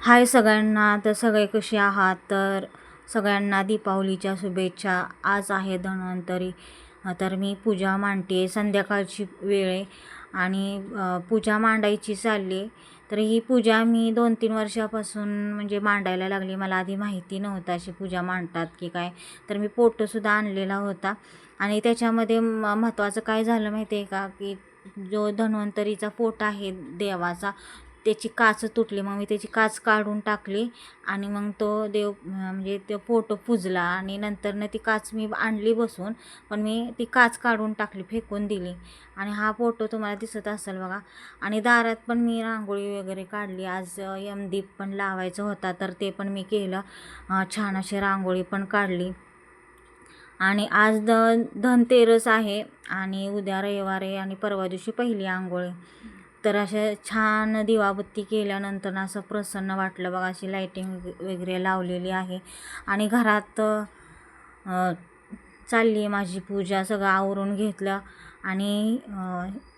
हाय सगळ्यांना. तर सगळे कसे आहात? तर सगळ्यांना दीपावलीच्या शुभेच्छा. आज आहे धन्वंतरी. तर मी पूजा मांडते. संध्याकाळची वेळ आहे आणि पूजा मांडायची चालली आहे. तर ही पूजा मी 2-3 वर्षापासून म्हणजे मांडायला लागली. मला आधी माहिती नव्हतं अशी पूजा मांडतात की काय. तर मी फोटोसुद्धा आणलेला होता आणि त्याच्यामध्ये महत्त्वाचं काय झालं माहिती आहे का, की जो धन्वंतरीचा फोटो आहे देवाचा, त्याची काच तुटली. मग मी त्याची काच काढून टाकली आणि मग तो देव म्हणजे तो फोटो पुजला आणि नंतरनं ती काच मी आणली बसून, पण मी ती काच काढून टाकली, फेकून दिली. आणि हा फोटो तुम्हाला दिसत असेल बघा. आणि दारात पण मी रांगोळी वगैरे काढली. आज यमदीप पण लावायचं होता तर ते पण मी केलं. छान अशी रांगोळी पण काढली. आणि आज धनतेरस आहे आणि उद्या रविवार आहे आणि परवा दिवशी पहिली अंघोळ आहे. तर अशा छान दिवाबत्ती केल्यानंतर असं प्रसन्न वाटलं बघा. अशी लाईटिंग वगैरे लावलेली आहे आणि घरात चालली आहे माझी पूजा. सगळं आवरून घेतलं आणि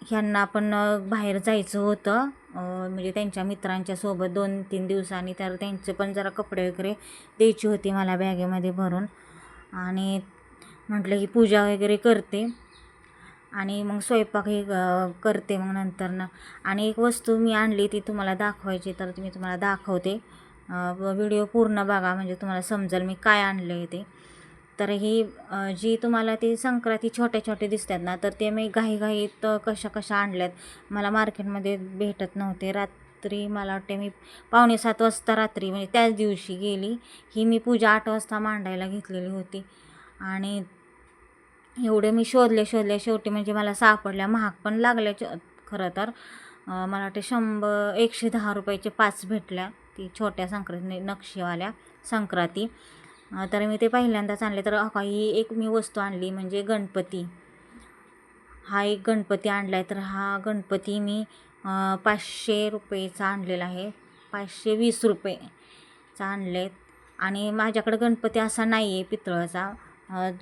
ह्यांना पण बाहेर जायचं होतं, म्हणजे त्यांच्या मित्रांच्या सोबत 2-3 दिवसांनी. तर त्यांचे पण जरा कपडे वगैरे द्यायची होती मला बॅगेमध्ये भरून. आणि म्हटलं की पूजा वगैरे करते आणि मग स्वयंपाक हे करते मग नंतरनं. आणि एक वस्तू मी आणली ती तुम्हाला दाखवायची, तर मी तुम्हाला दाखवते. व्हिडिओ पूर्ण बघा म्हणजे तुम्हाला समजेल मी काय आणलं आहे ते. तर ही जी तुम्हाला ती संक्रांती छोटे छोटे दिसतात ना, तर ते मी घाईघाईत कशा कशा आणल्यात. मला मार्केटमध्ये भेटत नव्हते. रात्री मला वाटते मी 6:45 वाजता रात्री म्हणजे त्याच दिवशी गेली. ही मी पूजा 8 वाजता मांडायला घेतलेली होती आणि एवढे मी शोधले शेवटी म्हणजे मला सापडल्या. महाग पण लागल्या खरं तर. मला वाटते 110 रुपयाचे 5 भेटल्या, ती छोट्या संक्रांती नक्षीवाल्या संक्रांती. तर मी ते पहिल्यांदाच आणले. तर ही एक मी वस्तू आणली म्हणजे गणपती. हा एक गणपती आणला आहे. तर हा गणपती मी 500 रुपयेचा आणलेला आहे. 520 रुपयेचा आणले. आणि माझ्याकडे गणपती असा नाही आहे पितळाचा.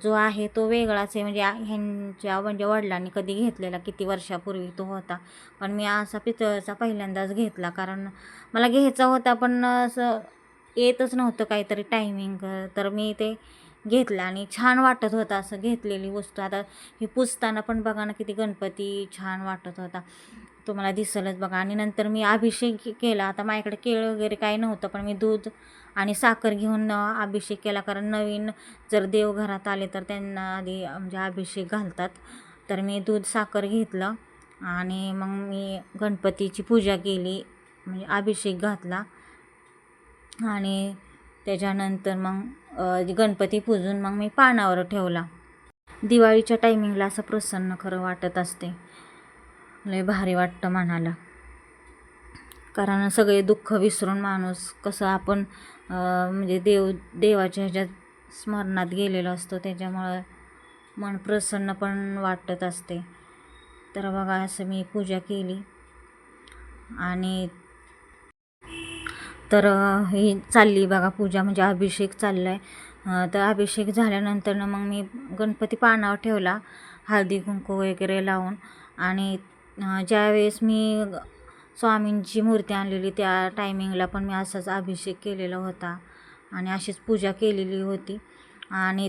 जो आहे तो वेगळाच आहे. म्हणजे ह्यांच्या म्हणजे वडिलांनी कधी घेतलेला, किती वर्षापूर्वी तो होता. पण मी असा पितळाचा पहिल्यांदाच घेतला, कारण मला घ्यायचा होता पण असं येतच नव्हतं काहीतरी टायमिंग. तर मी ते घेतलं आणि छान वाटत होतं असं घेतलेली वस्तू. आता हे पुसताना पण बघा ना किती गणपती छान वाटत होता, तुम्हाला दिसलंच बघा. आणि नंतर मी अभिषेक केला. आता माझ्याकडे केळं वगैरे काही नव्हतं, पण मी दूध आणि साखर घेऊन अभिषेक केला, कारण नवीन जर देव घरात आले तर त्यांना आधी म्हणजे अभिषेक घालतात. तर मी दूध साखर घेतलं आणि मग मी गणपतीची पूजा केली, म्हणजे अभिषेक घातला. आणि त्याच्यानंतर मग गणपती पूजून मग मी पानावर ठेवला. दिवाळीच्या टायमिंगला असं प्रसन्न खरं वाटत असते, लय भारी वाटतं मनाला. कारण सगळे दुःख विसरून माणूस कसं आपण म्हणजे देवाच्या ह्याच्यात स्मरणात गेलेलो असतो, त्याच्यामुळं मन प्रसन्न पण वाटत असते. तर बघा असं मी पूजा केली आणि तर ही चालली बघा पूजा, म्हणजे अभिषेक चालला आहे. तर अभिषेक झाल्यानंतर मग मी गणपती पानावर ठेवला हळदी कुंकू वगैरे लावून. आणि ज्यावेळेस मी स्वामींची मूर्ती आणलेली त्या टायमिंगला पण मी असाच अभिषेक केलेला होता आणि अशीच पूजा केलेली होती. आणि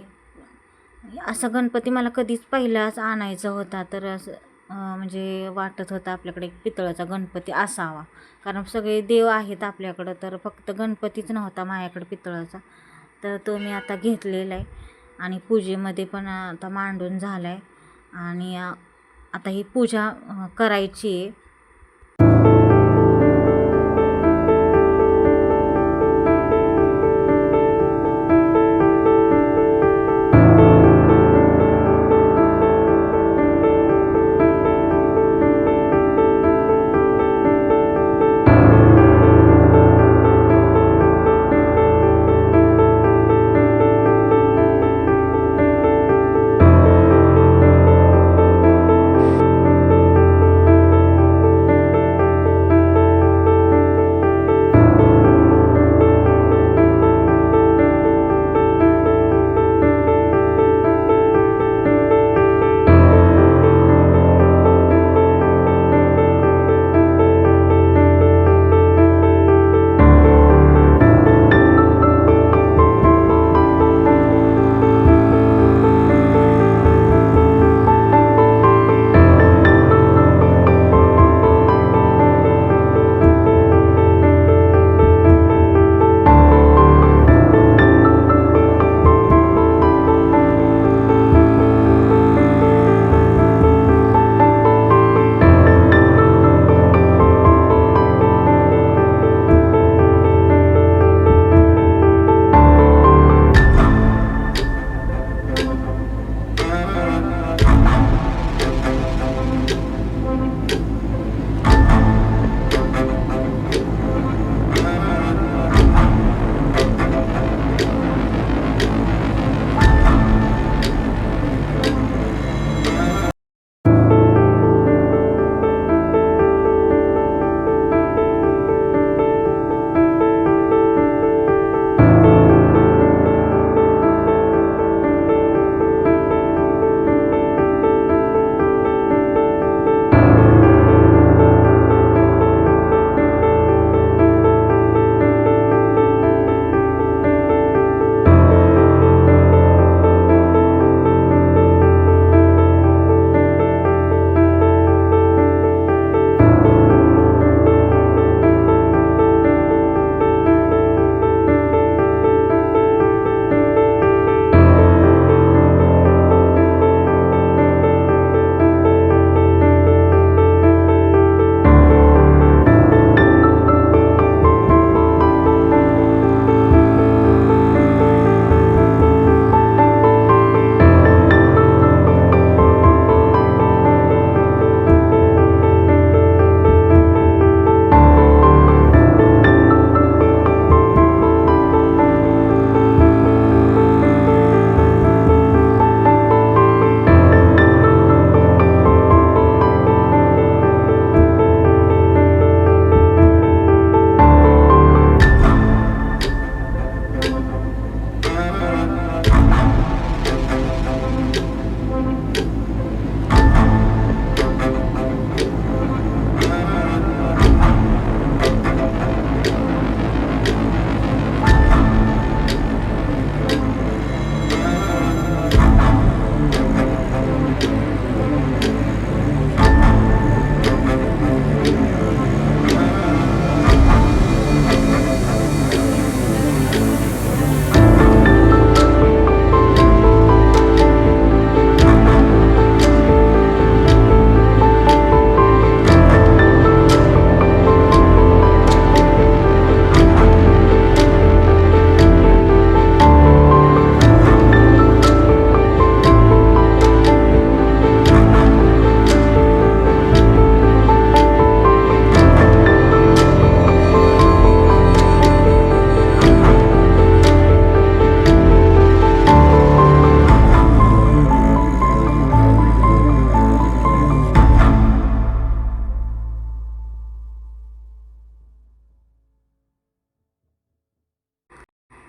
असा गणपती मला कधीच पहिलाच आणायचा होता. तर असं म्हणजे वाटत होतं आपल्याकडे एक पितळाचा गणपती असावा, कारण सगळे देव आहेत आपल्याकडं, तर फक्त गणपतीच नव्हता माझ्याकडे पितळाचा. तर तो मी आता घेतलेला आहे आणि पूजेमध्ये पण आता मांडून झाला आहे. आणि आता ही पूजा करायची आहे.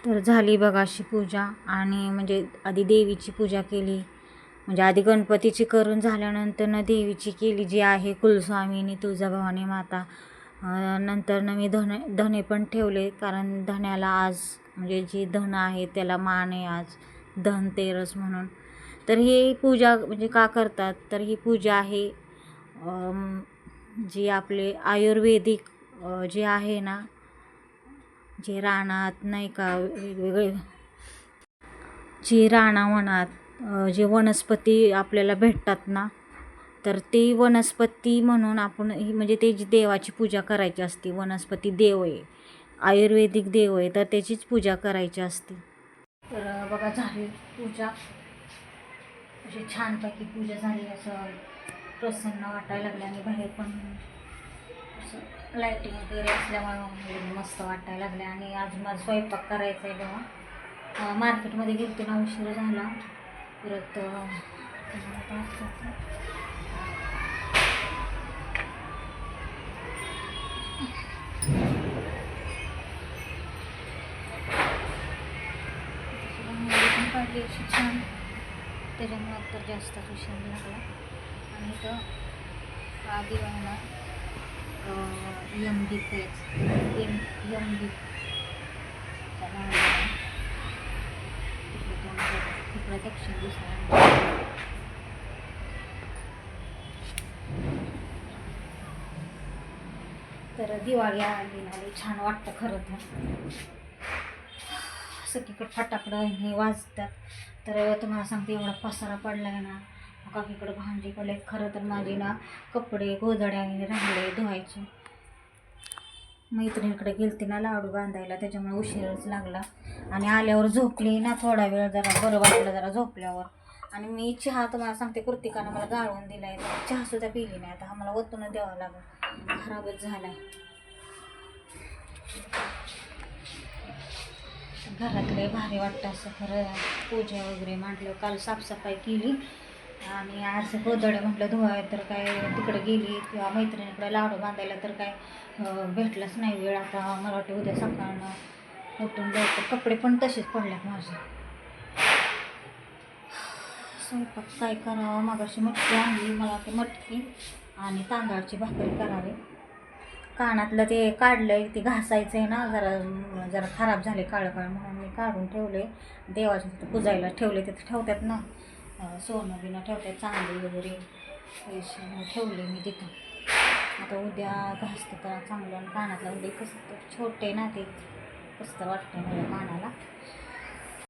तर झाली बघा अशी पूजा. आणि म्हणजे आधी देवीची पूजा केली, म्हणजे आधी गणपतीची करून झाल्यानंतर देवीची केली, जी आहे कुलस्वामिनी तुळजाभवानी माता. नंतर मी धणे पण ठेवले, कारण धण्याला आज म्हणजे जी धन आहे त्याला मान आहे आज, धनतेरस म्हणून. तर ही पूजा म्हणजे का करतात, तर ही पूजा आहे जी आपले आयुर्वेदिक जे आहे ना, जे रानात नाही का वेगवेगळे जी रानावनात जे वनस्पती आपल्याला भेटतात ना, तर ती वनस्पती म्हणून आपण ही म्हणजे त्याची देवाची पूजा करायची असते. वनस्पती देव आहे, आयुर्वेदिक देव आहे, तर त्याचीच पूजा करायची असते. तर बघा झाली पूजा, अशी छानपैकी पूजा झाली. असं प्रसन्न वाटायला लागलं आणि बाहेर पण असं लाईटिंग वगैरे असल्यामुळे मस्त वाटायला लागलं. आणि आज मला स्वयंपाक करायचा आहे बघा. मार्केटमध्ये गेलते ना, उशीर झाला. परत पण काढली अशी छान, त्याच्यामुळं तर जास्तच उशीर लागला. आणि इथं आधी ना यमदीप यमदीप तिकडं दक्षिण दिसायला. तर दिवाळी आली छान वाटतं खरं तर. सगळीकडे फटाकडं हे वाजतात. तर तुम्हाला सांगते, एवढा पसारा पडला आहे ना, काकीकडं भांडी पडले. खरं तर माझी ना कपडे गोधड्याने राहिले धुवायचे. मैत्रिणीकडे गेलते ना लाडू बांधायला, त्याच्यामुळे उशीरच लागला. आणि आल्यावर झोपली ना थोडा वेळ, जरा बरं वाटलं जरा झोपल्यावर. आणि मी चहा तुम्हाला सांगते, कृतिकानं मला गाळून दिला आहे, चहासुद्धा पिली नाही. आता आम्हाला ओतूनच द्यावं लागेल, खराबच झाला आहे. घरातले भारी वाटतं असं खरं. पूजा वगैरे म्हटलं, काल साफसफाई केली आणि आज गोधड्या म्हटलं धुवाय, तर काय तिकडे गेली किंवा मैत्रिणीकडे लाडू बांधायला तर काय भेटलंच नाही वेळ. आता मला वाटतं उद्या सकाळनं उठून लवकर. कपडे पण तसेच पडल्यात माझे. स्वयंपाक काय करावं, मागाशी मटकी आणली, मला ते मटकी आणि तांदळाची भाकरी करावी. कानातलं ते काढलंय, ते घासायचं आहे ना, जरा जरा खराब झाले काळं काळ, म्हणून मी काढून ठेवले. देवाच्या तिथं पुजायला ठेवले, तिथं ठेवतात ना, सोनं बिनं ठेवतात, चांदी वगैरे पैसे ठेवले मी तिथं. आता उद्या घासते तर चांगलं. आणि कानातलं उद्या कसं तर छोटे ना, ते कसं तर वाटतंय मला कानाला.